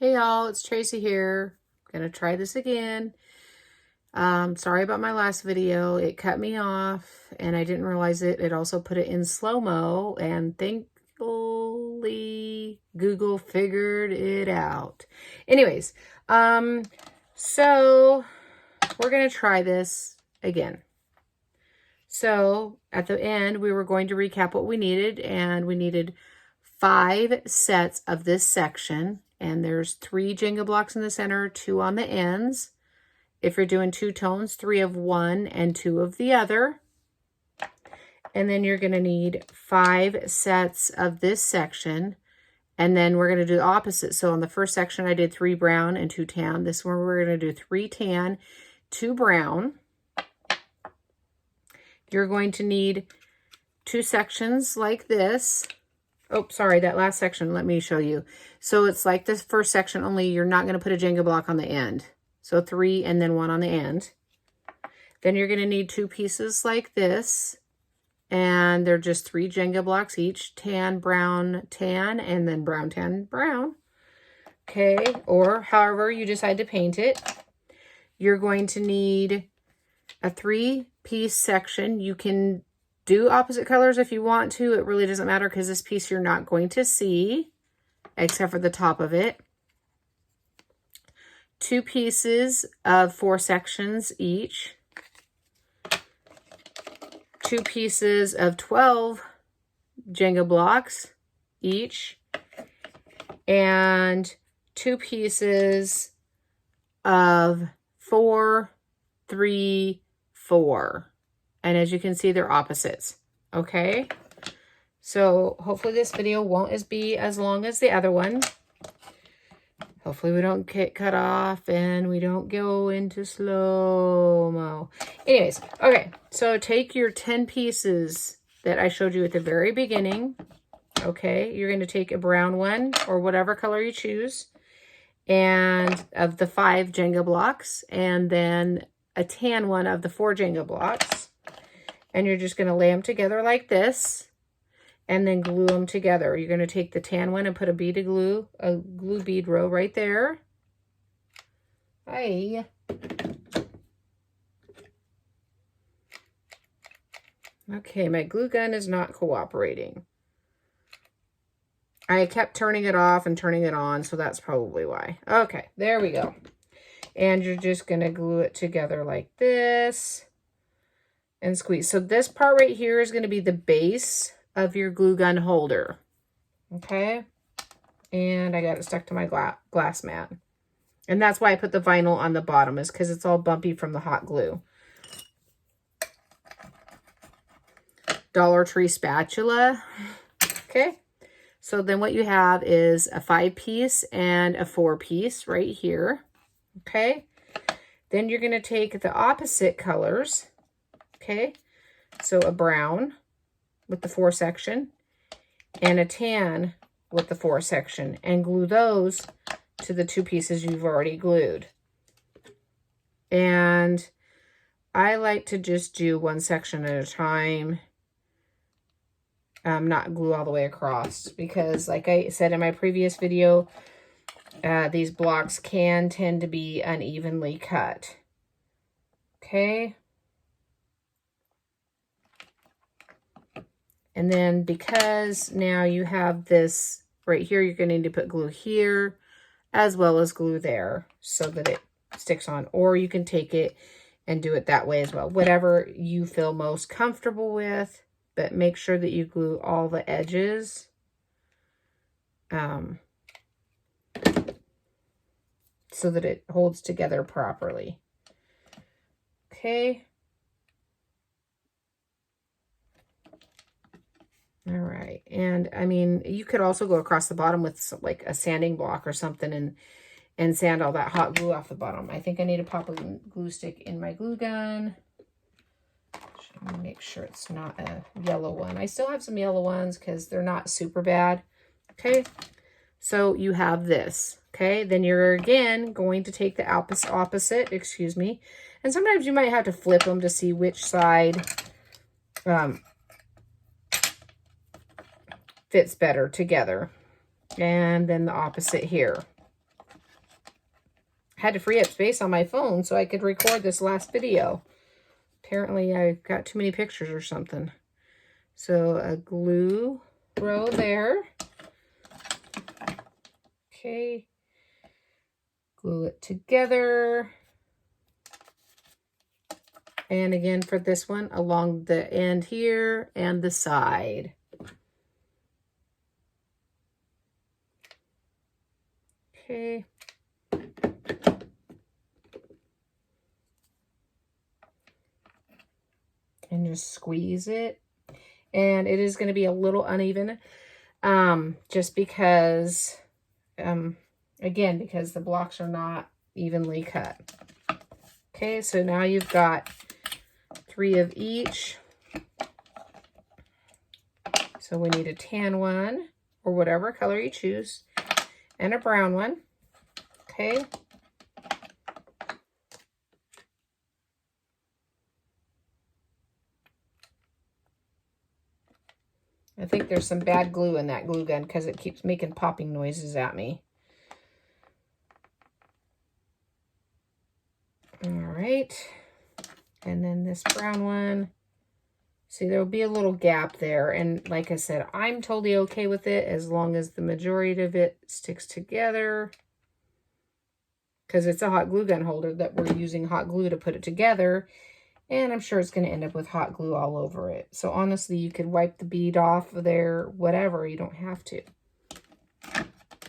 Hey y'all, it's Tracy here. Gonna try this again. Sorry about my last video. It cut me off and I didn't realize it. It also put it in slow-mo and thankfully Google figured it out. Anyways, so we're gonna try this again. So at the end, we were going to recap what we needed, and we needed 5 sets of this section. And there's 3 Jenga blocks in the center, 2 on the ends. If you're doing 2 tones, 3 of one and 2 of the other. And then you're going to need 5 sets of this section. And then we're going to do the opposite. So on the first section, I did 3 brown and 2 tan. This one, we're going to do 3 tan, 2 brown. You're going to need 2 sections like this. Oh, sorry, that last section, let me show you. So it's like this first section, only you're not going to put a Jenga block on the end. So 3 and then 1 on the end. Then you're going to need 2 pieces like this. And they're just 3 Jenga blocks each. Tan, brown, tan, and then brown, tan, brown. Okay, or however you decide to paint it. You're going to need a 3-piece section. You can do opposite colors if you want to. It really doesn't matter because this piece you're not going to see except for the top of it. 2 pieces of 4 sections each. 2 pieces of 12 Jenga blocks each. And 2 pieces of 4, 3, 4. And as you can see, they're opposites. Okay. So hopefully this video won't be as long as the other one. Hopefully we don't get cut off and we don't go into slow-mo. Anyways, okay. So take your 10 pieces that I showed you at the very beginning. Okay. You're going to take a brown one or whatever color you choose. And of the 5 Jenga blocks. And then a tan one of the 4 Jenga blocks. And you're just going to lay them together like this and then glue them together. You're going to take the tan one and put a bead of glue, a glue bead row right there. Hi. Okay, my glue gun is not cooperating. I kept turning it off and turning it on, so that's probably why. Okay, there we go. And you're just going to glue it together like this. And squeeze. So this part right here is going to be the base of your glue gun holder. Okay. And I got it stuck to my glass mat. And that's why I put the vinyl on the bottom, is because it's all bumpy from the hot glue. Dollar Tree spatula. Okay. So then what you have is a 5-piece and a 4-piece right here. Okay. Then you're going to take the opposite colors. Okay, so a brown with the 4 section and a tan with the 4 section, and glue those to the 2 pieces you've already glued. And I like to just do 1 section at a time, not glue all the way across, because like I said in my previous video, these blocks can tend to be unevenly cut. Okay. And then because now you have this right here, you're going to need to put glue here as well as glue there so that it sticks on. Or you can take it and do it that way as well. Whatever you feel most comfortable with, but make sure that you glue all the edges. So that it holds together properly. Okay. All right, and I mean, you could also go across the bottom with like a sanding block or something and sand all that hot glue off the bottom. I think I need to pop a glue stick in my glue gun. Let me make sure it's not a yellow one. I still have some yellow ones because they're not super bad. Okay, so you have this. Okay, then you're again going to take the opposite, excuse me, and sometimes you might have to flip them to see which side fits better together. And then the opposite here. had to free up space on my phone so I could record this last video. Apparently I got too many pictures or something. So a glue row there. Okay. Glue it together. And again for this one, along the end here and the side. Okay. And just squeeze it. And it is going to be a little uneven, just because, again, because the blocks are not evenly cut. Okay, so now you've got 3 of each. So we need a tan one, or whatever color you choose, and a brown one. Okay. I think there's some bad glue in that glue gun because it keeps making popping noises at me. All right. And then this brown one. See, there'll be a little gap there. And like I said, I'm totally okay with it as long as the majority of it sticks together. Because it's a hot glue gun holder that we're using hot glue to put it together. And I'm sure it's going to end up with hot glue all over it. So honestly, you could wipe the bead off of there, whatever. You don't have to.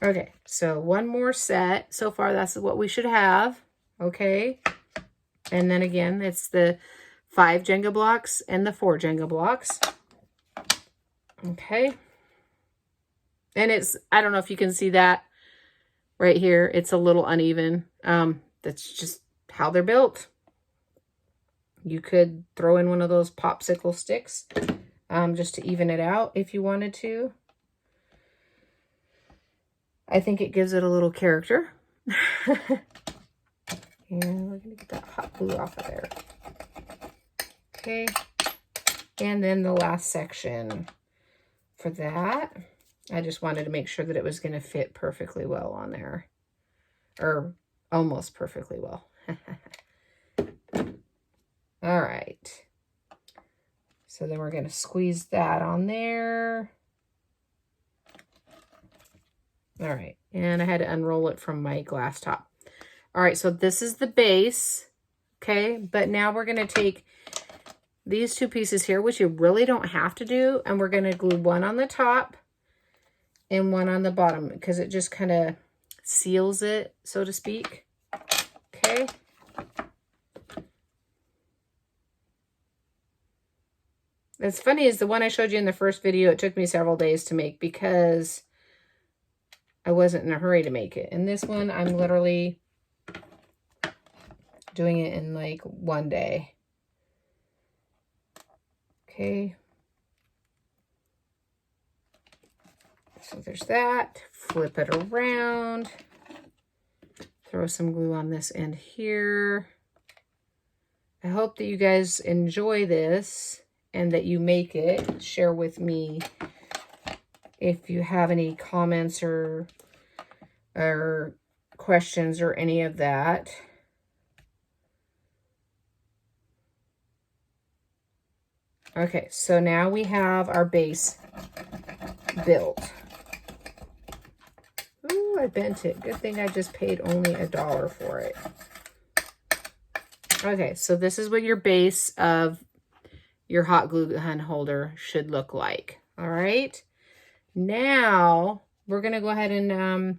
Okay, so one more set. So far, that's what we should have. Okay. And then again, it's the 5 Jenga blocks and the 4 Jenga blocks. Okay. And it's, I don't know if you can see that right here. It's a little uneven. That's just how they're built. You could throw in one of those popsicle sticks just to even it out if you wanted to. I think it gives it a little character. And we're going to get that hot glue off of there. Okay. And then the last section for that. I just wanted to make sure that it was going to fit perfectly well on there. Or almost perfectly well. All right. So then we're going to squeeze that on there. All right. And I had to unroll it from my glass top. All right. So this is the base. Okay. But now we're going to take these 2 pieces here, which you really don't have to do. And we're going to glue one on the top and one on the bottom because it just kind of seals it, so to speak. Okay. It's funny is the one I showed you in the first video, it took me several days to make because I wasn't in a hurry to make it. And this one, I'm literally doing it in like 1 day. Okay. So there's that. Flip it around. Throw some glue on this end here. I hope that you guys enjoy this and that you make it. Share with me if you have any comments or questions or any of that. Okay, so now we have our base built. Ooh, I bent it. Good thing I just paid only $1 for it. Okay, so this is what your base of your hot glue gun holder should look like. All right. Now we're going to go ahead and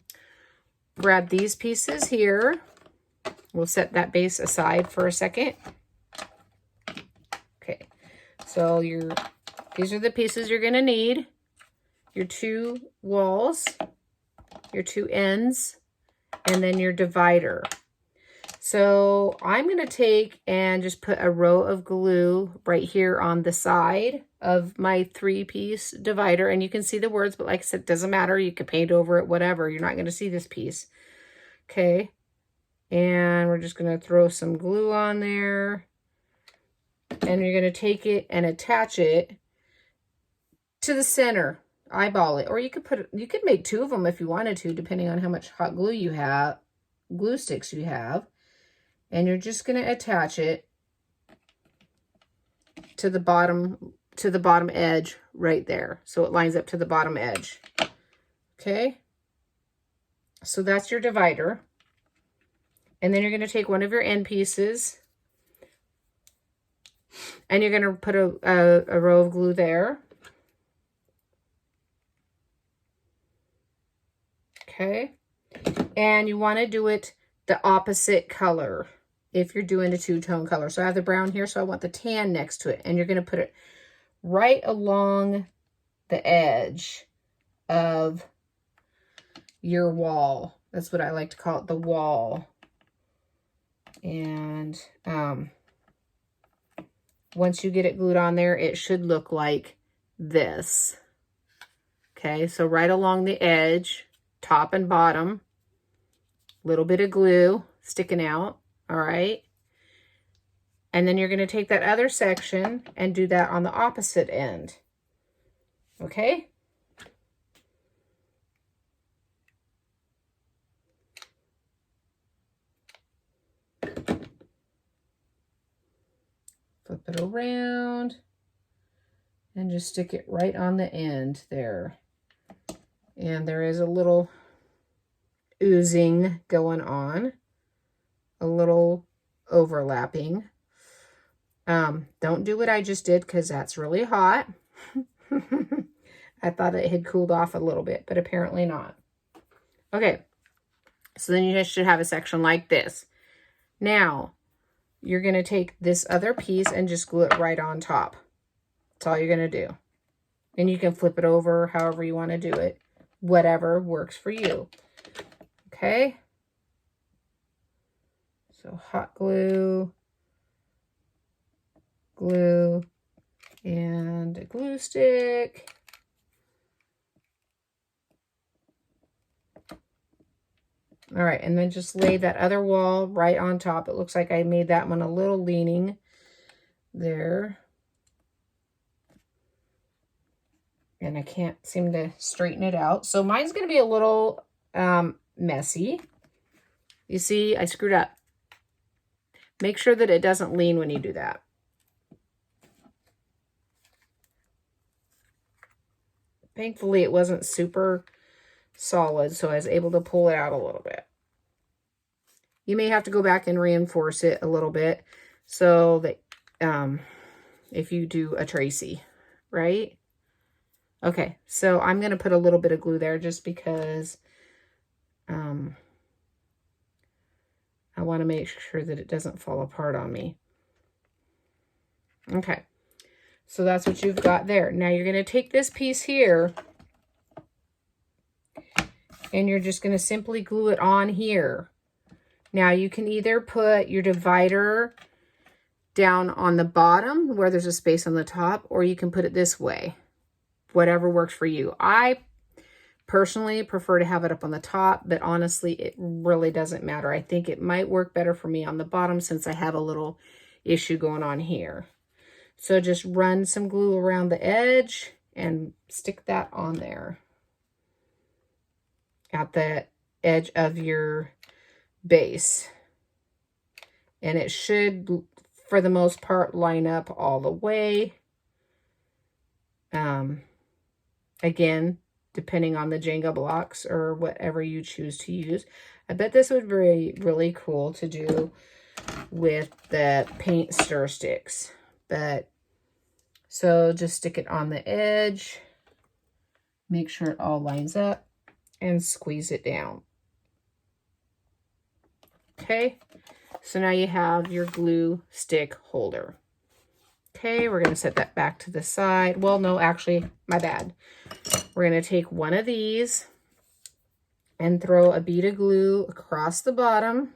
grab these pieces here. We'll set that base aside for a second. Okay. So these are the pieces you're going to need. Your 2 walls, your 2 ends, and then your divider. So I'm going to take and just put a row of glue right here on the side of my 3-piece divider. And you can see the words, but like I said, it doesn't matter. You can paint over it, whatever. You're not going to see this piece. Okay. And we're just going to throw some glue on there. And you're going to take it and attach it to the center. Eyeball it. Or you could make 2 of them if you wanted to, depending on how much hot glue you have. glue sticks you have, and you're just going to attach it to the bottom edge right there. So it lines up to the bottom edge. Okay. So that's your divider. And then you're going to take one of your end pieces and you're going to put a row of glue there. Okay. And you want to do it the opposite color if you're doing a two-tone color. So I have the brown here, so I want the tan next to it. And you're going to put it right along the edge of your wall. That's what I like to call it, the wall. And once you get it glued on there, it should look like this. Okay, so right along the edge, top and bottom, little bit of glue sticking out, all right? And then you're going to take that other section and do that on the opposite end, okay? Flip it around and just stick it right on the end there. And there is a little oozing going on, a little overlapping. Don't do what I just did because that's really hot. I thought it had cooled off a little bit, but apparently not. Okay, so then you should have a section like this. Now, you're going to take this other piece and just glue it right on top. That's all you're going to do. And you can flip it over however you want to do it. Whatever works for you. Okay? So hot glue, glue, and a glue stick. All right, and then just lay that other wall right on top. It looks like I made that one a little leaning there. And I can't seem to straighten it out. So mine's going to be a little messy. You see, I screwed up. Make sure that it doesn't lean when you do that. Thankfully, it wasn't super solid, so I was able to pull it out a little bit. You may have to go back and reinforce it a little bit so that if you do a Tracie, right? Okay, so I'm going to put a little bit of glue there just because I want to make sure that it doesn't fall apart on me. Okay, so that's what you've got there. Now you're going to take this piece here and you're just going to simply glue it on here. Now you can either put your divider down on the bottom where there's a space on the top, or you can put it this way. Whatever works for you. I personally prefer to have it up on the top, but honestly, it really doesn't matter. I think it might work better for me on the bottom since I have a little issue going on here. So just run some glue around the edge and stick that on there at the edge of your base. And it should, for the most part, line up all the way. Again, depending on the Jenga blocks or whatever you choose to use. I bet this would be really cool to do with the paint stir sticks. But, so just stick it on the edge. Make sure it all lines up and squeeze it down. Okay, so now you have your glue stick holder. Okay, we're going to set that back to the side. Well, no, actually, my bad. We're going to take one of these and throw a bead of glue across the bottom.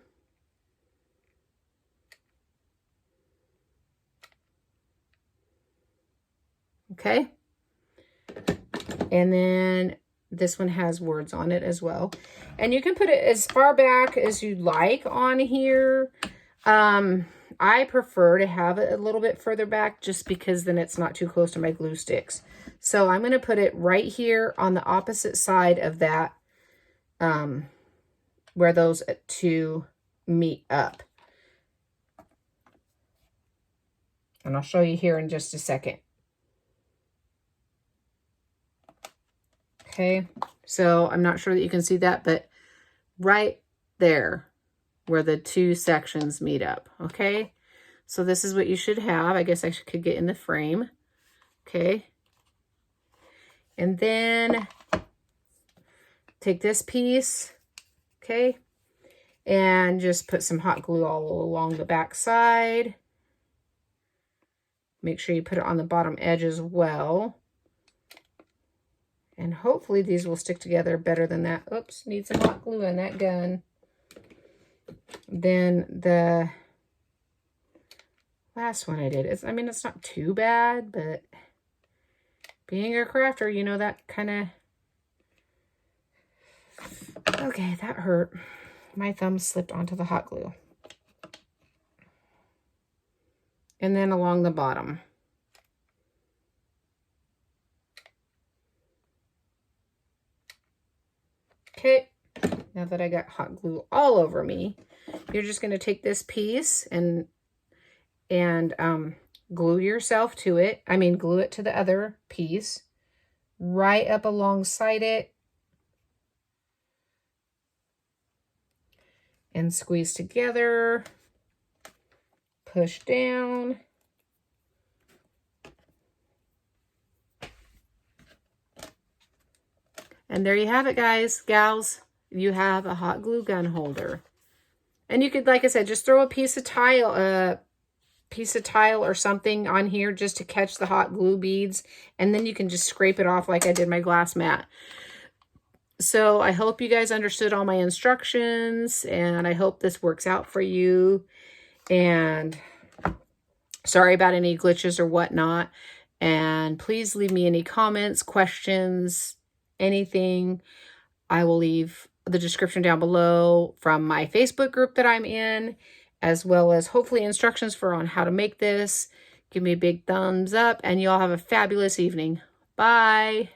Okay. And then this one has words on it as well. And you can put it as far back as you'd like on here. I prefer to have it a little bit further back just because then it's not too close to my glue sticks. So I'm going to put it right here on the opposite side of that where those two meet up. And I'll show you here in just a second. Okay, so I'm not sure that you can see that, but right there where the two sections meet up. Okay, so this is what you should have. I guess I could get in the frame. Okay, and then take this piece, okay, and just put some hot glue all along the back side. Make sure you put it on the bottom edge as well. And hopefully these will stick together better than that. Oops, need some hot glue in that gun. Then the last one I did, I mean, it's not too bad, but being a crafter, you know, that kind of, okay, that hurt. My thumb slipped onto the hot glue. And then along the bottom. Okay, now that I got hot glue all over me, you're just going to take this piece and glue yourself to it. I mean, glue it to the other piece right up alongside it and squeeze together, push down. And there you have it, guys, gals. You have a hot glue gun holder. And you could, like I said, just throw a piece of tile or something on here just to catch the hot glue beads. And then you can just scrape it off like I did my glass mat. So I hope you guys understood all my instructions, and I hope this works out for you. And sorry about any glitches or whatnot. And please leave me any comments, questions, anything. I will leave the description down below from my Facebook group that I'm in, as well as hopefully instructions for on how to make this. Give me a big thumbs up, and you all have a fabulous evening. Bye.